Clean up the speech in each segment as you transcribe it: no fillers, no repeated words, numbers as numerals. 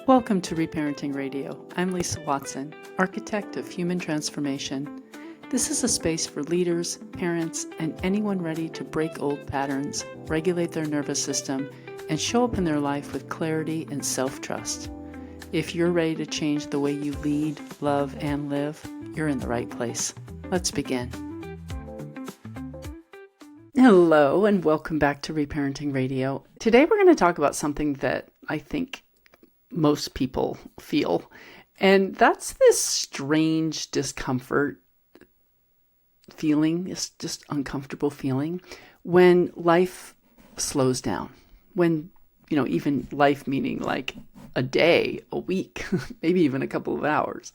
Welcome to Reparenting Radio. I'm Lisa Watson, architect of human transformation. This is a space for leaders, parents, and anyone ready to break old patterns, regulate their nervous system, and show up in their life with clarity and self-trust. If you're ready to change the way you lead, love, and live, you're in the right place. Let's begin. Hello, and welcome back to Reparenting Radio. Today we're going to talk about something that I think most people feel, and that's this strange discomfort feeling, this just uncomfortable feeling when life slows down. When, even life meaning like a day, a week, maybe even a couple of hours.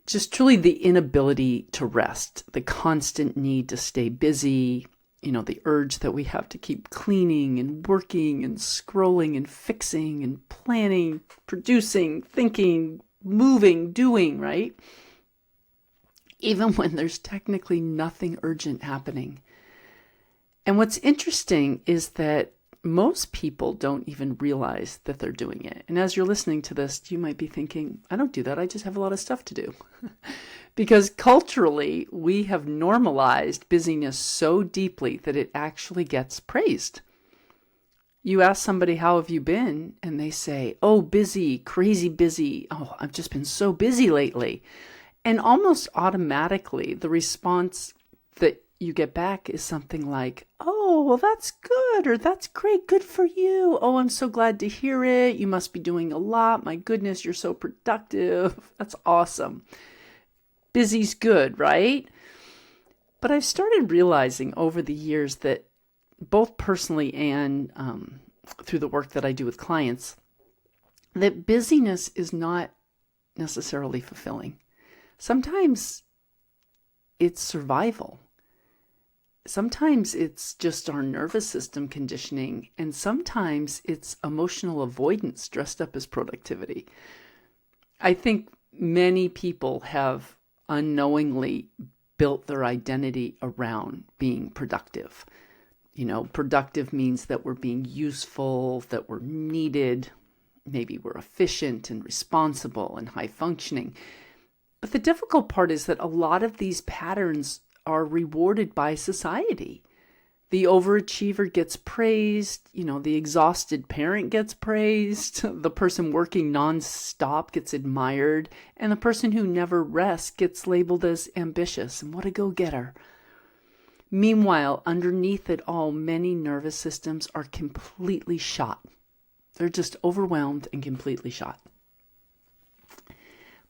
Just truly the inability to rest, the constant need to stay busy, the urge that we have to keep cleaning and working and scrolling and fixing and planning, producing, thinking, moving, doing, right? Even when there's technically nothing urgent happening. And what's interesting is that most people don't even realize that they're doing it. And as you're listening to this, you might be thinking, I don't do that. I just have a lot of stuff to do. Because culturally, we have normalized busyness so deeply that it actually gets praised. You ask somebody, how have you been? And they say, oh, busy, crazy busy. Oh, I've just been so busy lately. And almost automatically, the response that you get back is something like, oh, well, that's good, or that's great, good for you. Oh, I'm so glad to hear it. You must be doing a lot. My goodness, you're so productive. That's awesome. Busy's good, right? But I've started realizing over the years that both personally and through the work that I do with clients, that busyness is not necessarily fulfilling. Sometimes it's survival. Sometimes it's just our nervous system conditioning, and sometimes it's emotional avoidance dressed up as productivity. I think many people have unknowingly built their identity around being productive. Productive means that we're being useful, that we're needed, maybe we're efficient and responsible and high functioning. But the difficult part is that a lot of these patterns are rewarded by society. The overachiever gets praised, the exhausted parent gets praised, the person working nonstop gets admired, and the person who never rests gets labeled as ambitious and what a go-getter. Meanwhile, underneath it all, many nervous systems are completely shot. They're just overwhelmed and completely shot.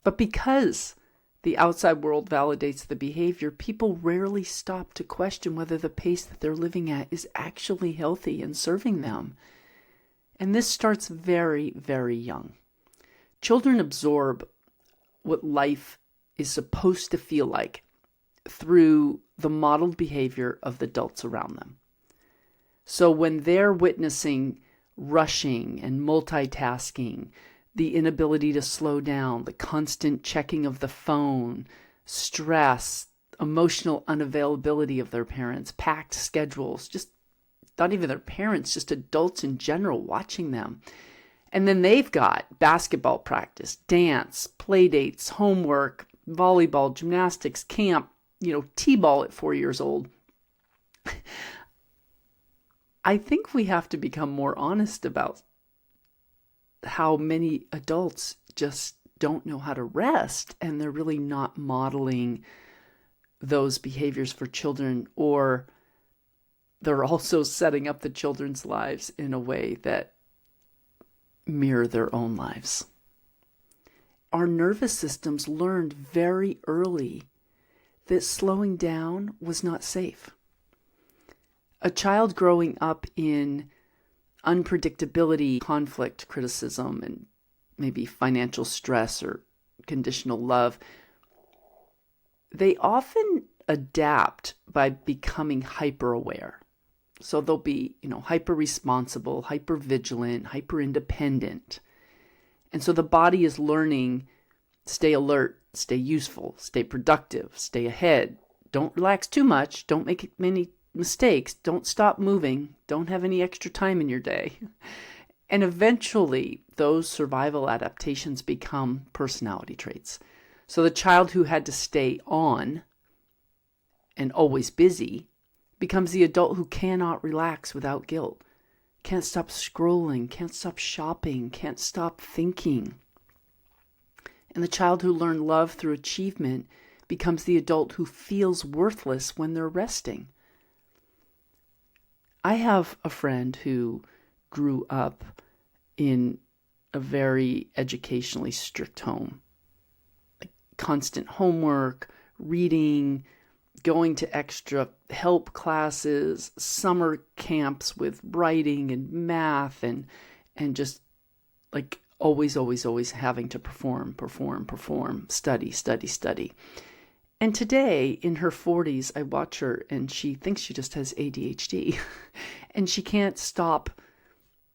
But because the outside world validates the behavior, people rarely stop to question whether the pace that they're living at is actually healthy and serving them. And this starts very, very young. Children absorb what life is supposed to feel like through the modeled behavior of the adults around them. So when they're witnessing rushing and multitasking, the inability to slow down, the constant checking of the phone, stress, emotional unavailability of their parents, packed schedules, just not even their parents, just adults in general watching them. And then they've got basketball practice, dance, play dates, homework, volleyball, gymnastics, camp, t-ball at 4 years old. I think we have to become more honest about how many adults just don't know how to rest, and they're really not modeling those behaviors for children, or they're also setting up the children's lives in a way that mirror their own lives. Our nervous systems learned very early that slowing down was not safe. A child growing up in unpredictability, conflict, criticism, and maybe financial stress or conditional love, they often adapt by becoming hyper-aware. So they'll be, hyper-responsible, hyper-vigilant, hyper-independent. And so the body is learning, stay alert, stay useful, stay productive, stay ahead. Don't relax too much. Don't make many mistakes. Don't stop moving. Don't have any extra time in your day. And eventually, those survival adaptations become personality traits. So the child who had to stay on and always busy becomes the adult who cannot relax without guilt, can't stop scrolling, can't stop shopping, can't stop thinking. And the child who learned love through achievement becomes the adult who feels worthless when they're resting. I have a friend who grew up in a very educationally strict home. Like constant homework, reading, going to extra help classes, summer camps with writing and math, and just like always having to perform, study. And today, in her 40s, I watch her and she thinks she just has ADHD. And she can't stop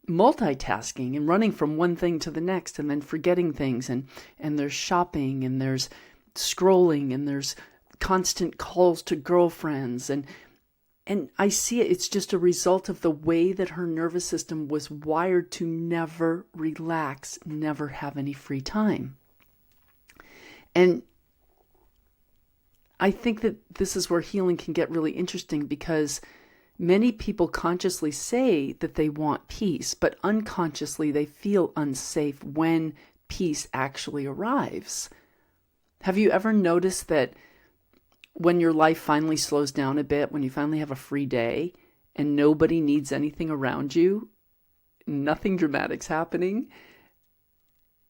multitasking and running from one thing to the next and then forgetting things. And there's shopping and there's scrolling and there's constant calls to girlfriends. And I see it. It's just a result of the way that her nervous system was wired to never relax, never have any free time. And I think that this is where healing can get really interesting, because many people consciously say that they want peace, but unconsciously they feel unsafe when peace actually arrives. Have you ever noticed that when your life finally slows down a bit, when you finally have a free day and nobody needs anything around you, nothing dramatic's happening,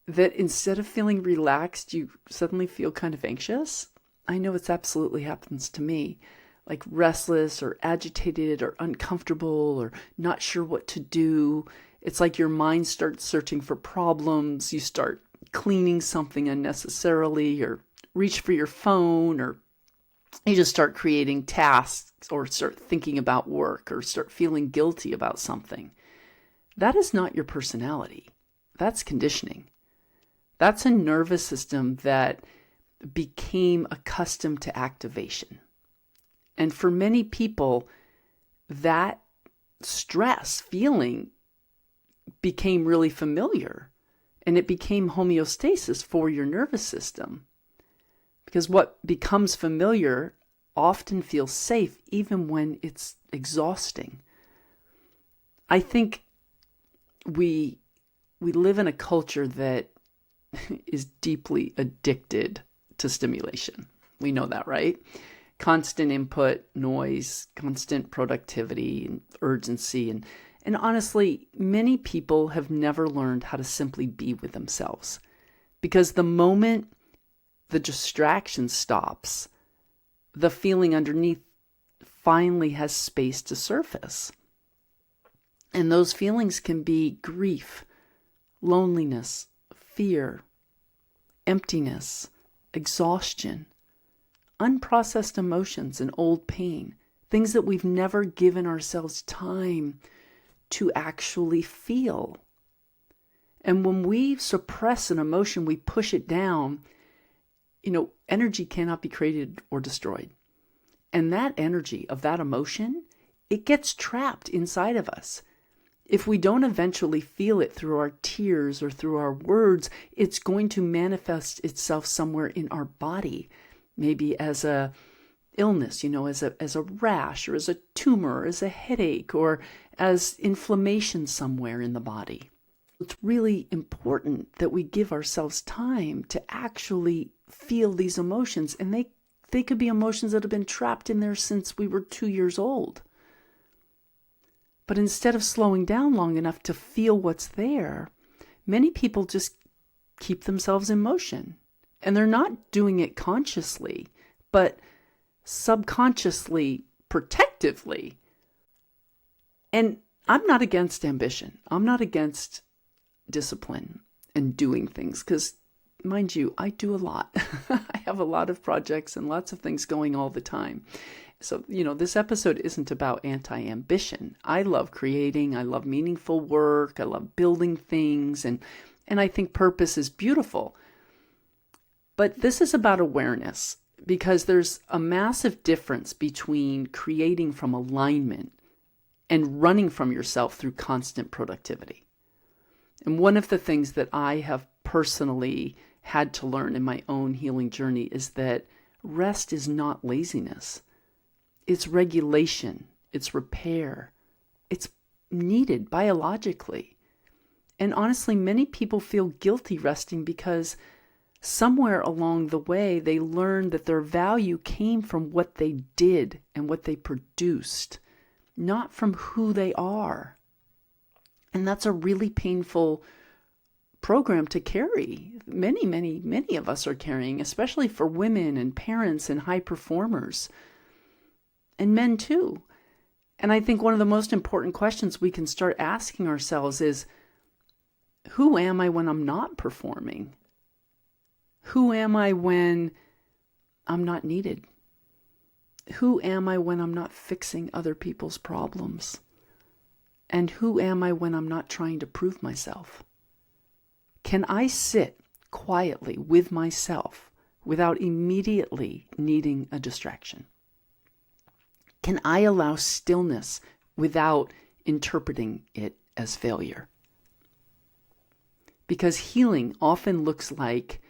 that instead of feeling relaxed, you suddenly feel kind of anxious? I know it's absolutely happens to me, like restless or agitated or uncomfortable or not sure what to do. It's like your mind starts searching for problems. You start cleaning something unnecessarily, or reach for your phone, or you just start creating tasks or start thinking about work or start feeling guilty about something. That is not your personality. That's conditioning. That's a nervous system that became accustomed to activation. And for many people, that stress feeling became really familiar, and it became homeostasis for your nervous system. Because what becomes familiar often feels safe, even when it's exhausting. I think we live in a culture that is deeply addicted to stimulation. We know that, right? Constant input, noise, constant productivity and urgency. And honestly, many people have never learned how to simply be with themselves. Because the moment the distraction stops, the feeling underneath finally has space to surface. And those feelings can be grief, loneliness, fear, emptiness, exhaustion, unprocessed emotions, and old pain, things that we've never given ourselves time to actually feel. And when we suppress an emotion, we push it down, energy cannot be created or destroyed. And that energy of that emotion, it gets trapped inside of us. If we don't eventually feel it through our tears or through our words, it's going to manifest itself somewhere in our body, maybe as a illness, as a rash, or as a tumor, or as a headache, or as inflammation somewhere in the body. It's really important that we give ourselves time to actually feel these emotions, and they could be emotions that have been trapped in there since we were 2 years old. But instead of slowing down long enough to feel what's there, many people just keep themselves in motion. And they're not doing it consciously, but subconsciously, protectively. And I'm not against ambition. I'm not against discipline and doing things, because mind you, I do a lot. I have a lot of projects and lots of things going all the time. So, this episode isn't about anti-ambition. I love creating. I love meaningful work. I love building things. And I think purpose is beautiful. But this is about awareness, because there's a massive difference between creating from alignment and running from yourself through constant productivity. And one of the things that I have personally had to learn in my own healing journey is that rest is not laziness. It's regulation. It's repair. It's needed biologically. And honestly, many people feel guilty resting because somewhere along the way, they learned that their value came from what they did and what they produced, not from who they are. And that's a really painful program to carry. Many of us are carrying, especially for women and parents and high performers, and men too. And I think one of the most important questions we can start asking ourselves is, who am I when I'm not performing? Who am I when I'm not needed? Who am I when I'm not fixing other people's problems? And who am I when I'm not trying to prove myself? Can I sit quietly with myself without immediately needing a distraction? Can I allow stillness without interpreting it as failure? Because healing often looks like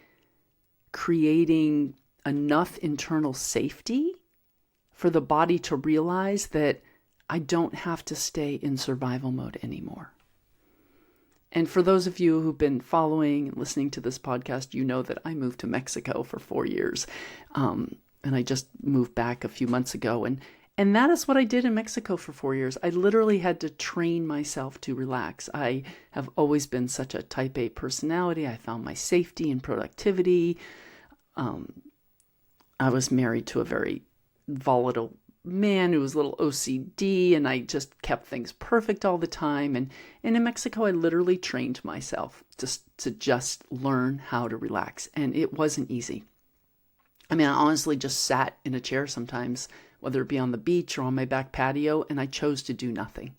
creating enough internal safety for the body to realize that I don't have to stay in survival mode anymore. And for those of you who've been following and listening to this podcast, you know that I moved to Mexico for 4 years. And I just moved back a few months ago. And that is what I did in Mexico for 4 years. I literally had to train myself to relax. I have always been such a type A personality. I found my safety in productivity. I was married to a very volatile man who was a little OCD, and I just kept things perfect all the time. And in Mexico, I literally trained myself to just learn how to relax. And it wasn't easy. I mean, I honestly just sat in a chair sometimes, whether it be on the beach or on my back patio, and I chose to do nothing,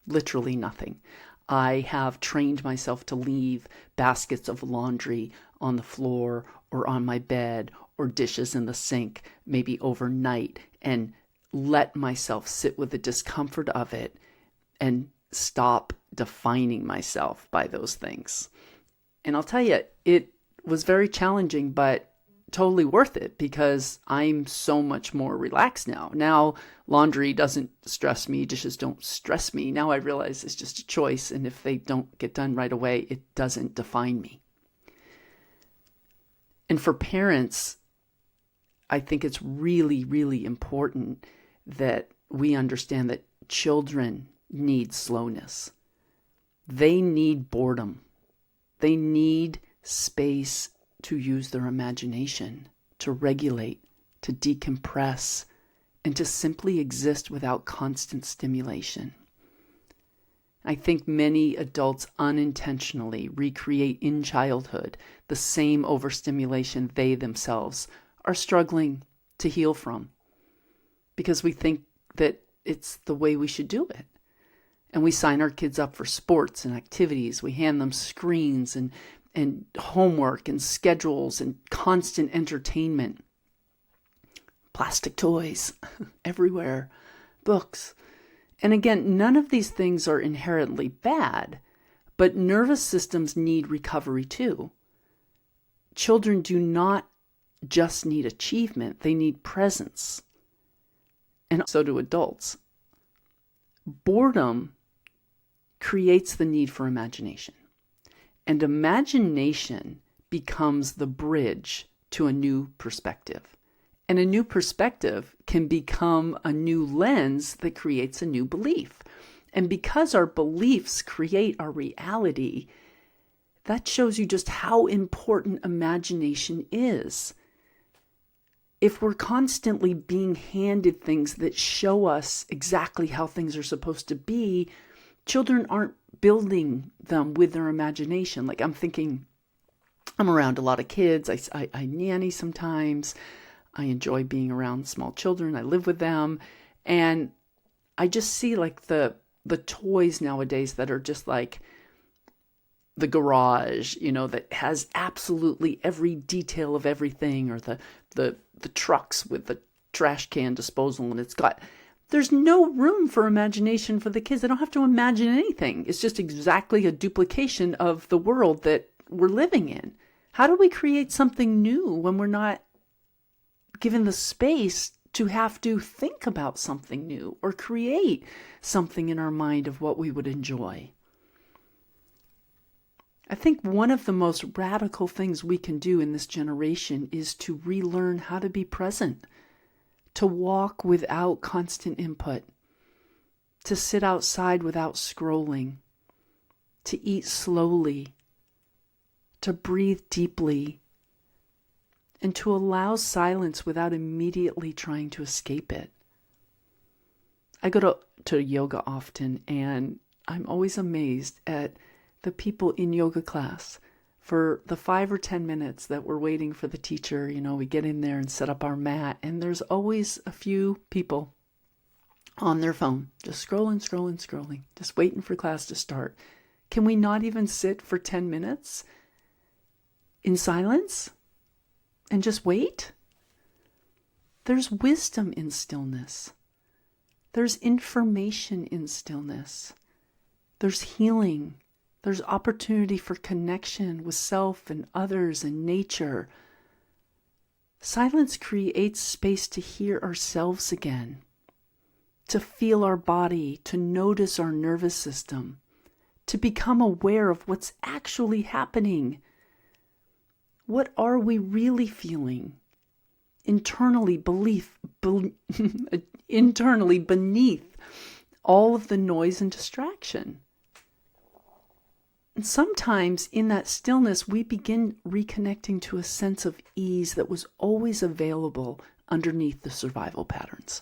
literally nothing. I have trained myself to leave baskets of laundry on the floor or on my bed or dishes in the sink, maybe overnight, and let myself sit with the discomfort of it and stop defining myself by those things. And I'll tell you, it was very challenging, but totally worth it because I'm so much more relaxed now. Now, laundry doesn't stress me. Dishes don't stress me. Now I realize it's just a choice. And if they don't get done right away, it doesn't define me. And for parents, I think it's really, really important that we understand that children need slowness. They need boredom. They need space to use their imagination, to regulate, to decompress, and to simply exist without constant stimulation. I think many adults unintentionally recreate in childhood the same overstimulation they themselves are struggling to heal from, because we think that it's the way we should do it. And we sign our kids up for sports and activities. We hand them screens and homework and schedules and constant entertainment. Plastic toys everywhere, books. And again, none of these things are inherently bad, but nervous systems need recovery too. Children do not just need achievement, they need presence. And so do adults. Boredom creates the need for imagination. And imagination becomes the bridge to a new perspective. And a new perspective can become a new lens that creates a new belief. And because our beliefs create our reality, that shows you just how important imagination is. If we're constantly being handed things that show us exactly how things are supposed to be, children aren't building them with their imagination. Like I'm around a lot of kids. I nanny sometimes. I enjoy being around small children. I live with them. And I just see like the toys nowadays that are just like the garage, that has absolutely every detail of everything, or the trucks with the trash can disposal, and it's got there's no room for imagination for the kids. They don't have to imagine anything. It's just exactly a duplication of the world that we're living in. How do we create something new when we're not given the space to have to think about something new or create something in our mind of what we would enjoy? I think one of the most radical things we can do in this generation is to relearn how to be present, to walk without constant input, to sit outside without scrolling, to eat slowly, to breathe deeply, and to allow silence without immediately trying to escape it. I go to yoga often, and I'm always amazed at the people in yoga class. For the 5 or 10 minutes that we're waiting for the teacher, we get in there and set up our mat, and there's always a few people on their phone, just scrolling, just waiting for class to start. Can we not even sit for 10 minutes in silence and just wait? There's wisdom in stillness. There's information in stillness. There's healing. There's opportunity for connection with self and others and nature. Silence creates space to hear ourselves again, to feel our body, to notice our nervous system, to become aware of what's actually happening. What are we really feeling? Internally beneath all of the noise and distraction. And sometimes in that stillness, we begin reconnecting to a sense of ease that was always available underneath the survival patterns.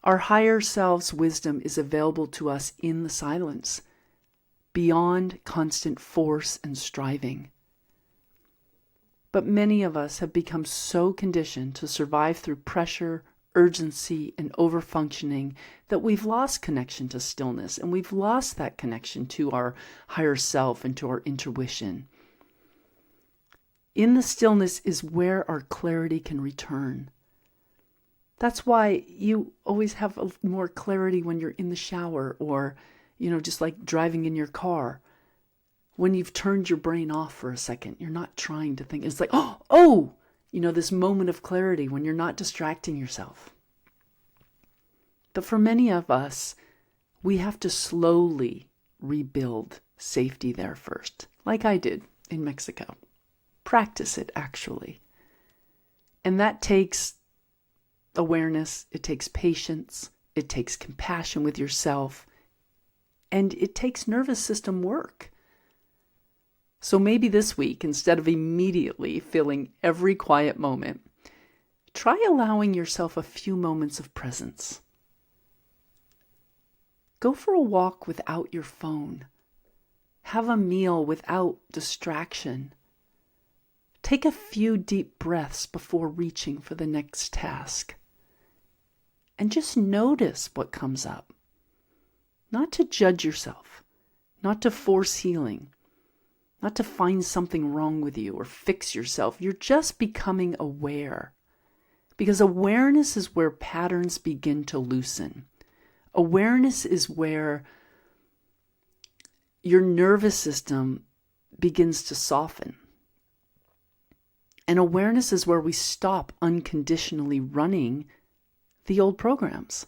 Our higher self's wisdom is available to us in the silence, beyond constant force and striving. But many of us have become so conditioned to survive through pressure, urgency, and overfunctioning that we've lost connection to stillness, and we've lost that connection to our higher self and to our intuition. In the stillness is where our clarity can return. That's why you always have more clarity when you're in the shower or, just like driving in your car. When you've turned your brain off for a second, you're not trying to think. It's like, this moment of clarity when you're not distracting yourself. But for many of us, we have to slowly rebuild safety there first, like I did in Mexico. Practice it, actually. And that takes awareness, it takes patience, it takes compassion with yourself, and it takes nervous system work. So maybe this week, instead of immediately filling every quiet moment, try allowing yourself a few moments of presence. Go for a walk without your phone. Have a meal without distraction. Take a few deep breaths before reaching for the next task. And just notice what comes up. Not to judge yourself, not to force healing, not to find something wrong with you or fix yourself. You're just becoming aware. Because awareness is where patterns begin to loosen. Awareness is where your nervous system begins to soften. And awareness is where we stop unconditionally running the old programs.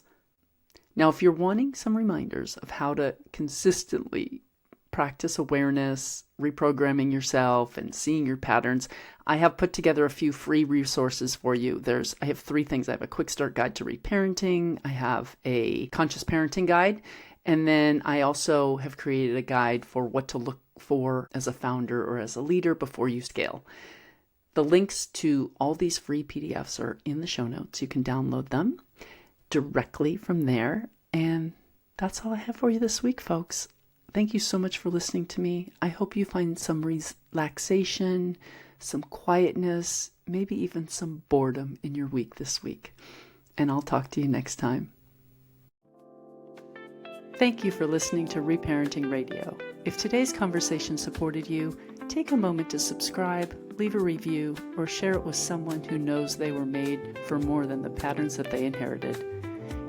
Now, if you're wanting some reminders of how to consistently practice awareness, reprogramming yourself, and seeing your patterns, I have put together a few free resources for you. I have 3 things. I have a quick start guide to reparenting. I have a conscious parenting guide. And then I also have created a guide for what to look for as a founder or as a leader before you scale. The links to all these free PDFs are in the show notes. You can download them directly from there. And that's all I have for you this week, folks. Thank you so much for listening to me. I hope you find some relaxation, some quietness, maybe even some boredom in your week this week. And I'll talk to you next time. Thank you for listening to Reparenting Radio. If today's conversation supported you, take a moment to subscribe, leave a review, or share it with someone who knows they were made for more than the patterns that they inherited.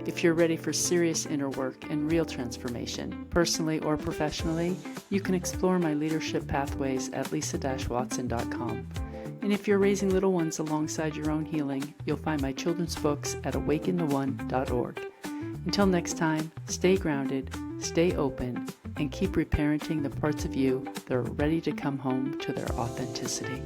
If you're ready for serious inner work and real transformation, personally or professionally, you can explore my leadership pathways at lisa-watson.com. And if you're raising little ones alongside your own healing, you'll find my children's books at awakentheone.org. Until next time, stay grounded, stay open, and keep reparenting the parts of you that are ready to come home to their authenticity.